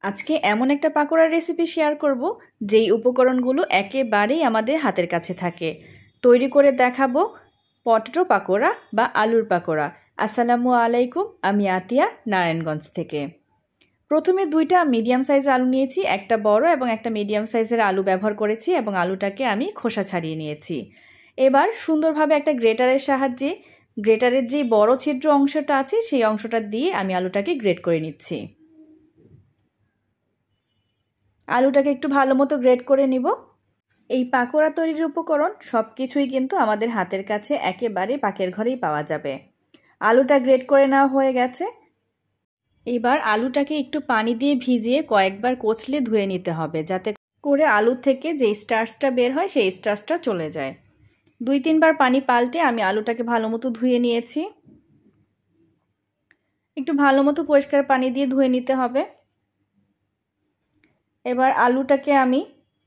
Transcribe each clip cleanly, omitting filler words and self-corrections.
আজকে এমন একটা পাকোড়ার রেসিপি শেয়ার করব যেই উপকরণগুলো একেবারেই আমাদের হাতের কাছে থাকে। তৈরি করে দেখাবো পটেটো পাকোড়া বা আলুর পাকোড়া। আসসালামু আলাইকুম, আমি আতিয়া, নারায়ণগঞ্জ থেকে। প্রথমে 2টা মিডিয়াম সাইজের আলু নিয়েছি, একটা বড় এবং একটা মিডিয়াম সাইজের আলু ব্যবহার করেছি এবং আলুটাকে আমি খোসা ছাড়িয়ে নিয়েছি। এবার সুন্দরভাবে একটা গ্রেটারের সাহায্যে গ্রেটারের যে বড় ছিদ্র অংশটা আছে সেই অংশটা দিয়ে আমি আলুটাকে গ্রেট করে নিচ্ছি। আলুটাকে একটু ভালো মতো গ্রেট করে নিব। এই পাকোড়া তৈরির উপকরণ সব কিছুই কিন্তু আমাদের হাতের কাছে একেবারে পাকের ঘরেই পাওয়া যাবে। আলুটা গ্রেট করে নেওয়া হয়ে গেছে। এবার আলুটাকে একটু পানি দিয়ে ভিজিয়ে কয়েকবার কচলে ধুয়ে নিতে হবে, যাতে করে আলু থেকে যে স্টার্চটা বের হয় সেই স্টার্চটা চলে যায়। 2-3 বার পানি পাল্টে আমি আলুটাকে ভালো মতো ধুয়ে নিয়েছি। একটু ভালো মতো পরিষ্কার পানি দিয়ে ধুয়ে নিতে হবে। এবার আলুটাকে আমি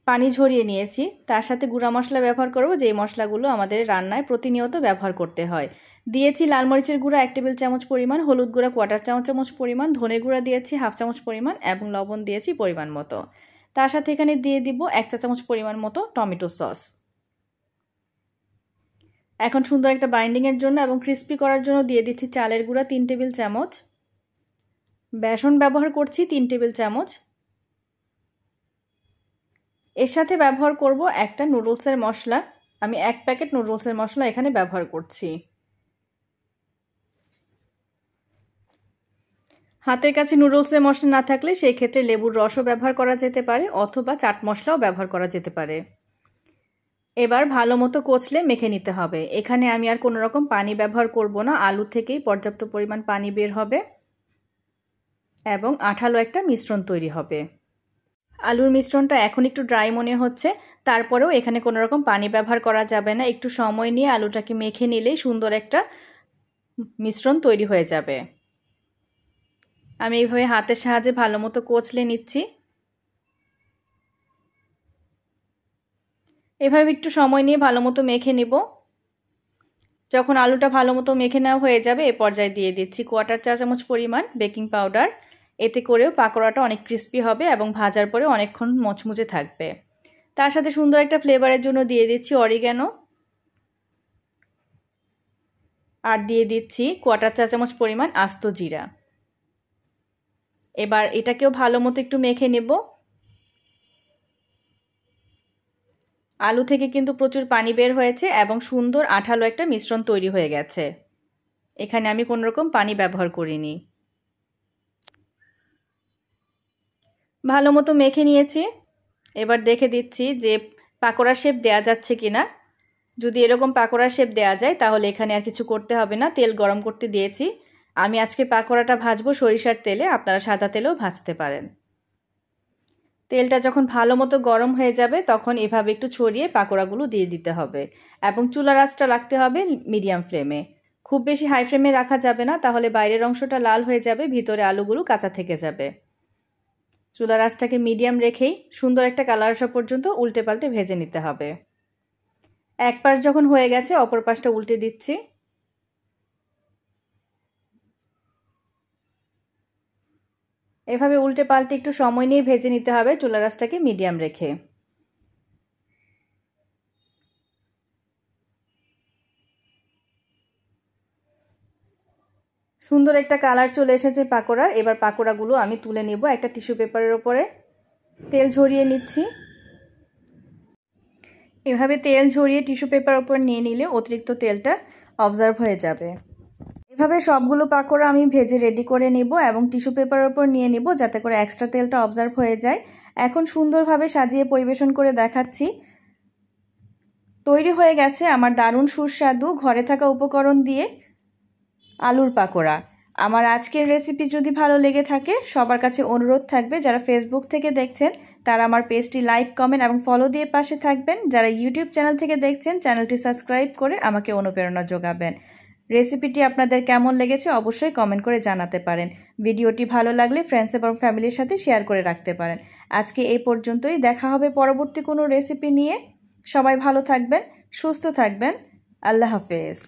পানি ঝরিয়ে নিয়েছি, তার সাথে গুঁড়া মশলা ব্যবহার করব, যেই মশলাগুলো আমাদের রান্নায় প্রতিনিয়ত ব্যবহার করতে হয়। দিয়েছি লাল মরিচের গুঁড়া 1 টেবিল চামচ পরিমাণ, হলুদ গুঁড়া 1/4 চামচ পরিমাণ, ধনে গুঁড়া দিয়েছি 1/2 চামচ পরিমাণ এবং লবণ দিয়েছি পরিমাণ মতো। তার সাথে এখানে দিয়ে দিব 1 চা চামচ পরিমাণ মতো টমেটো সস। এখন সুন্দর একটা বাইন্ডিংয়ের জন্য এবং ক্রিস্পি করার জন্য দিয়ে দিচ্ছি চালের গুঁড়া 3 টেবিল চামচ, বেসন ব্যবহার করছি 3 টেবিল চামচ। এর সাথে ব্যবহার করব একটা নুডলসের মশলা। আমি 1 প্যাকেট নুডলসের মশলা এখানে ব্যবহার করছি। হাতের কাছে নুডলসের মশলা না থাকলে সেই ক্ষেত্রে লেবুর রসও ব্যবহার করা যেতে পারে, অথবা চাট মশলাও ব্যবহার করা যেতে পারে। এবার ভালো মতো কচলে মেখে নিতে হবে। এখানে আমি আর কোনো রকম পানি ব্যবহার করব না, আলু থেকেই পর্যাপ্ত পরিমাণ পানি বের হবে এবং আঠালো একটা মিশ্রণ তৈরি হবে। আলুর মিশ্রণটা এখন একটু ড্রাই মনে হচ্ছে, তারপরেও এখানে কোনো রকম পানি ব্যবহার করা যাবে না। একটু সময় নিয়ে আলুটাকে মেখে নিলেই সুন্দর একটা মিশ্রণ তৈরি হয়ে যাবে। আমি এইভাবে হাতের সাহায্যে ভালো মতো কচলে নিচ্ছি। এভাবে একটু সময় নিয়ে ভালো মতো মেখে নেব। যখন আলুটা ভালো মতো মেখে নেওয়া হয়ে যাবে, এ পর্যায়ে দিয়ে দিচ্ছি 1/4 চা চামচ পরিমাণ বেকিং পাউডার। এতে করেও পাকোড়াটা অনেক ক্রিস্পি হবে এবং ভাজার পরে অনেকক্ষণ মচমুচে থাকবে। তার সাথে সুন্দর একটা ফ্লেভারের জন্য দিয়ে দিচ্ছি অরিগ্যানো, আর দিয়ে দিচ্ছি 1/4 চা চামচ পরিমাণ আস্ত জিরা। এবার এটাকেও ভালো মতো একটু মেখে নেব। আলু থেকে কিন্তু প্রচুর পানি বের হয়েছে এবং সুন্দর আঠালো একটা মিশ্রণ তৈরি হয়ে গেছে। এখানে আমি কোনো রকম পানি ব্যবহার করিনি। ভালো মতো মেখে নিয়েছি। এবার দেখে দিচ্ছি যে পাকোড়া শেপ দেয়া যাচ্ছে কিনা। যদি এরকম পাকোড়া শেপ দেয়া যায় তাহলে এখানে আর কিছু করতে হবে না। তেল গরম করতে দিয়েছি। আমি আজকে পাকোড়াটা ভাজবো সরিষার তেলে, আপনারা সাদা তেলেও ভাজতে পারেন। তেলটা যখন ভালো মতো গরম হয়ে যাবে তখন এভাবে একটু ছড়িয়ে পাকোড়াগুলো দিয়ে দিতে হবে এবং চুলার আঁচটা রাখতে হবে মিডিয়াম ফ্লেমে। খুব বেশি হাই ফ্লেমে রাখা যাবে না, তাহলে বাইরের অংশটা লাল হয়ে যাবে, ভিতরে আলুগুলো কাঁচা থেকে যাবে। চুলার আঁচটাকে মিডিয়াম রেখেই সুন্দর একটা কালার আসা পর্যন্ত উল্টে পাল্টে ভেজে নিতে হবে। এক পাশ যখন হয়ে গেছে অপর পাশটা উল্টে দিচ্ছি। এভাবে উল্টে পাল্টে একটু সময় নিয়ে ভেজে নিতে হবে চুলার আঁচটাকে মিডিয়াম রেখে। সুন্দর একটা কালার চলে এসেছে পাকোড়ার। এবার পাকোড়াগুলো আমি তুলে নেব একটা টিস্যু পেপারের ওপরে। তেল ঝরিয়ে নিচ্ছি। এভাবে তেল ঝরিয়ে টিস্যু পেপার ওপর নিয়ে নিলে অতিরিক্ত তেলটা অবজার্ভ হয়ে যাবে। এভাবে সবগুলো পাকোড়া আমি ভেজে রেডি করে নেব এবং টিস্যু পেপারের ওপর নিয়ে নেব, যাতে করে এক্সট্রা তেলটা অবজার্ভ হয়ে যায়। এখন সুন্দরভাবে সাজিয়ে পরিবেশন করে দেখাচ্ছি। তৈরি হয়ে গেছে আমার দারুণ সুস্বাদু ঘরে থাকা উপকরণ দিয়ে আলুর পাকোড়া। আমার আজকের রেসিপি যদি ভালো লেগে থাকে, সবার কাছে অনুরোধ থাকবে যারা ফেসবুক থেকে দেখছেন তারা আমার পেজটি লাইক, কমেন্ট এবং ফলো দিয়ে পাশে থাকবেন। যারা ইউটিউব চ্যানেল থেকে দেখছেন চ্যানেলটি সাবস্ক্রাইব করে আমাকে অনুপ্রেরণা যোগাবেন। রেসিপিটি আপনাদের কেমন লেগেছে অবশ্যই কমেন্ট করে জানাতে পারেন। ভিডিওটি ভালো লাগলে ফ্রেন্ডস এবং ফ্যামিলির সাথে শেয়ার করে রাখতে পারেন। আজকে এই পর্যন্তই, দেখা হবে পরবর্তী কোনো রেসিপি নিয়ে। সবাই ভালো থাকবেন, সুস্থ থাকবেন। আল্লাহ হাফেজ।